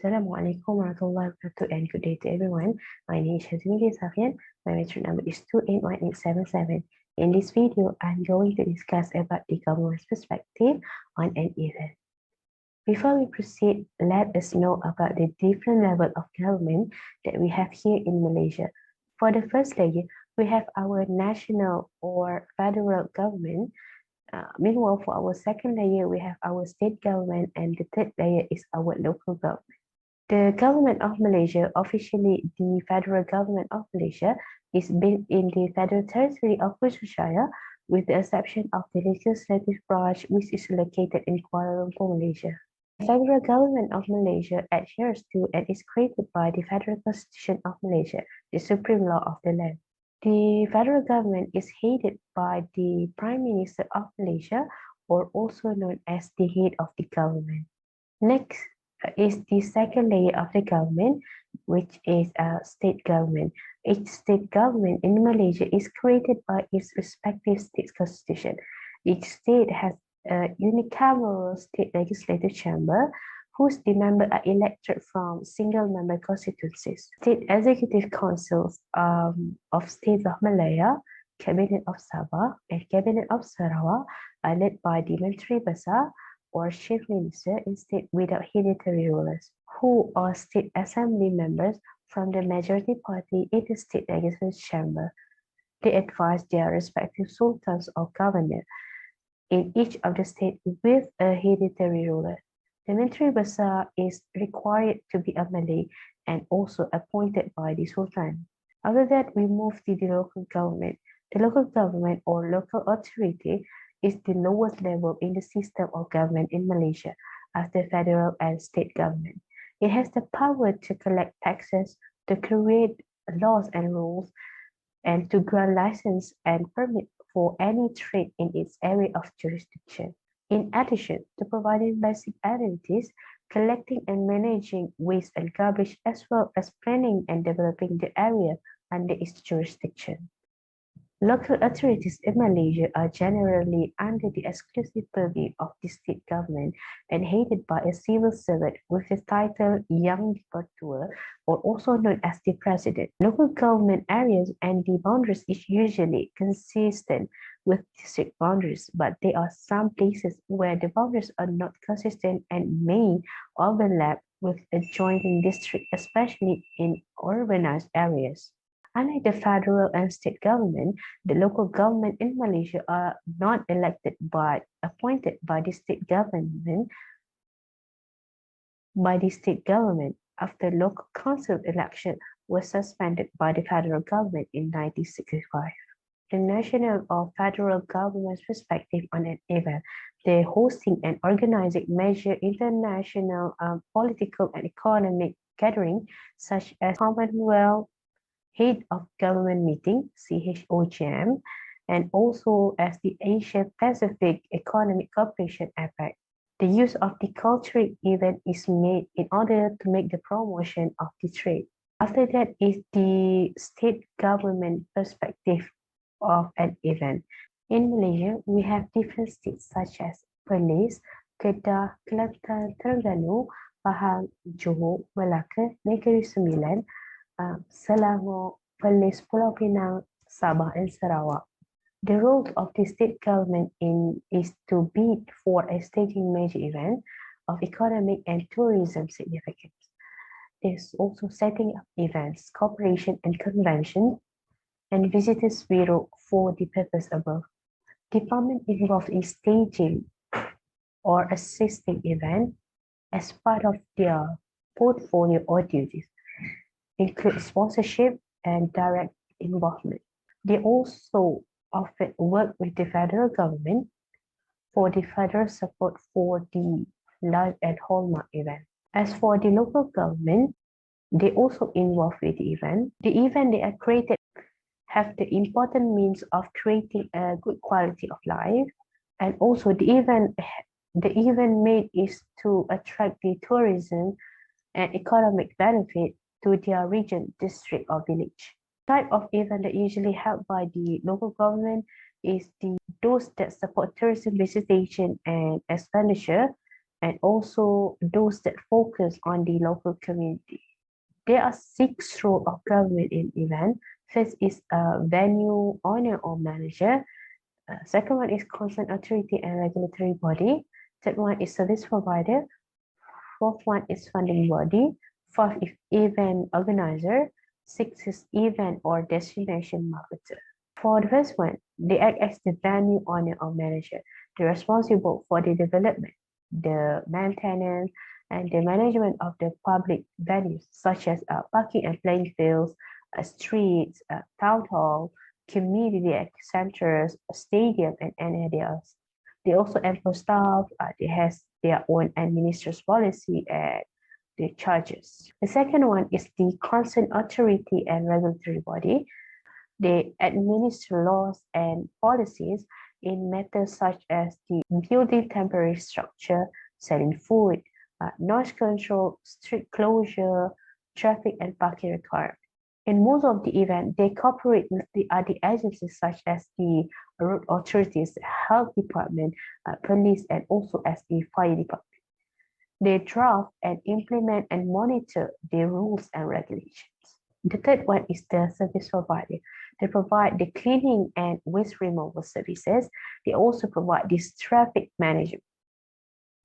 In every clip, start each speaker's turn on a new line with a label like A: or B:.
A: Assalamualaikum warahmatullahi wabarakatuh and good day to everyone. My name is Shazmini Safian. My metric number is 281877. In this video, I'm going to discuss about the government's perspective on an event. Before we proceed, let us know about the different level of government that we have here in Malaysia. For the first layer, we have our national or federal government. Meanwhile, for our second layer, we have our state government, and the third layer is our local government. The government of Malaysia, officially the federal government of Malaysia, is based in the federal territory of Worcestershire, with the exception of the legislative branch, which is located in Kuala Lumpur, Malaysia. The federal government of Malaysia adheres to and is created by the Federal Constitution of Malaysia, the supreme law of the land. The federal government is headed by the Prime Minister of Malaysia, or also known as the head of the government. Next is the second layer of the government, which is a state government. Each state government in Malaysia is created by its respective state's constitution. Each state has a unicameral state legislative chamber, whose the members are elected from single-member constituencies. State executive councils of states of Malaya, Cabinet of Sabah, and Cabinet of Sarawak are led by the Menteri Besar, or chief minister in state without hereditary rulers, who are state assembly members from the majority party in the state legislative chamber. They advise their respective sultans or governor in each of the states with a hereditary ruler. The Menteri Besar is required to be a Malay and also appointed by the sultan. After that, we move to the local government. The local government or local authority is the lowest level in the system of government in Malaysia after federal and state government. It has the power to collect taxes, to create laws and rules, and to grant license and permit for any trade in its area of jurisdiction. In addition to providing basic amenities, collecting and managing waste and garbage, as well as planning and developing the area under its jurisdiction. Local authorities in Malaysia are generally under the exclusive purview of the state government and headed by a civil servant with the title Yang di-Pertua, or also known as the President. Local government areas and the boundaries is usually consistent with district boundaries, but there are some places where the boundaries are not consistent and may overlap with adjoining districts, especially in urbanized areas. Unlike the federal and state government, the local government in Malaysia are not elected but appointed by the state government after local council election was suspended by the federal government in 1965. The national or federal government's perspective on an event, the hosting and organizing major international political and economic gathering such as Commonwealth Head of Government Meeting, CHOGM, and also as the Asia Pacific Economic Cooperation APEC. The use of the cultural event is made in order to make the promotion of the trade. After that is the state government perspective of an event. In Malaysia, we have different states such as Perlis, Kedah, Kelantan, Terengganu, Pahang, Johor, Melaka, Negeri Sembilan, Selangor, Perlis, Pulau Pinang, Sabah, and Sarawak. The role of the state government is to bid for a staging major event of economic and tourism significance. There's also setting up events, cooperation and convention, and visitors bureau for the purpose above. Department involved in staging or assisting event as part of their portfolio or duties include sponsorship and direct involvement. They also often work with the federal government for the federal support for the live and hallmark event. As for the local government, they also involved with the event. The event they are created have the important means of creating a good quality of life, and also the event made is to attract the tourism and economic benefit to their region, district, or village. Type of event that usually held by the local government is those that support tourism visitation and expenditure, and also those that focus on the local community. There are 6 roles of government in event. First is venue owner or manager. Second one is concerned authority and regulatory body. Third one is service provider. Fourth one is funding body. Fourth is event organizer. Sixth is event or destination marketer. For the first one, they act as the venue owner or manager. They're responsible for the development, the maintenance, and the management of the public venues, such as parking and playing fields, streets, town hall, community centers, stadium, and any others. They also employ staff. They have their own administrative policy and the charges. The second one is the concerned authority and regulatory body. They administer laws and policies in matters such as the building temporary structure, selling food, noise control, street closure, traffic and parking requirements. In most of the event, they cooperate with the other agencies such as the road authorities, health department, police, and also as the fire department. They draft and implement and monitor the rules and regulations. The third one is the service provider. They provide the cleaning and waste removal services. They also provide this traffic management.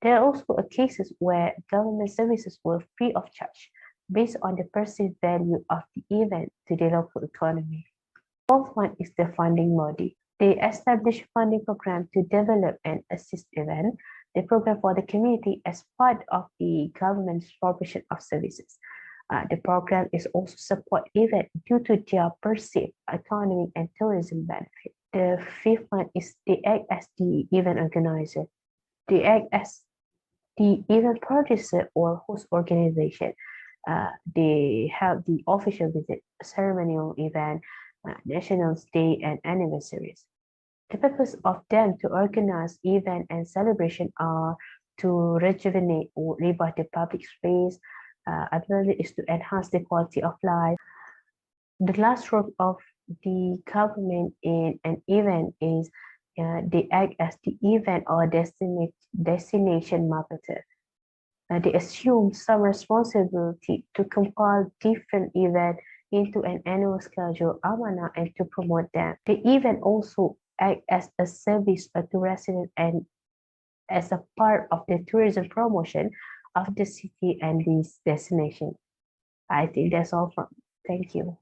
A: There are also cases where government services were free of charge based on the perceived value of the event to the local economy. Fourth one is the funding body. They establish funding program to develop and assist event. They program for the community as part of the government's provision of services. The program is also support event due to their perceived economic and tourism benefit. The fifth one is they act as the event organizer. They act as the event producer or host organization. They have the official visit, ceremonial event, national day, and anniversaries. The purpose of them to organize event and celebration are to rejuvenate or revive the public space. Another is to enhance the quality of life. The last role of the government in an event is they act as the event or destination marketer. They assume some responsibility to compile different events into an annual schedule amanah and to promote them. The event also act as a service to residents and as a part of the tourism promotion of the city and this destination. I think that's all from. Thank you.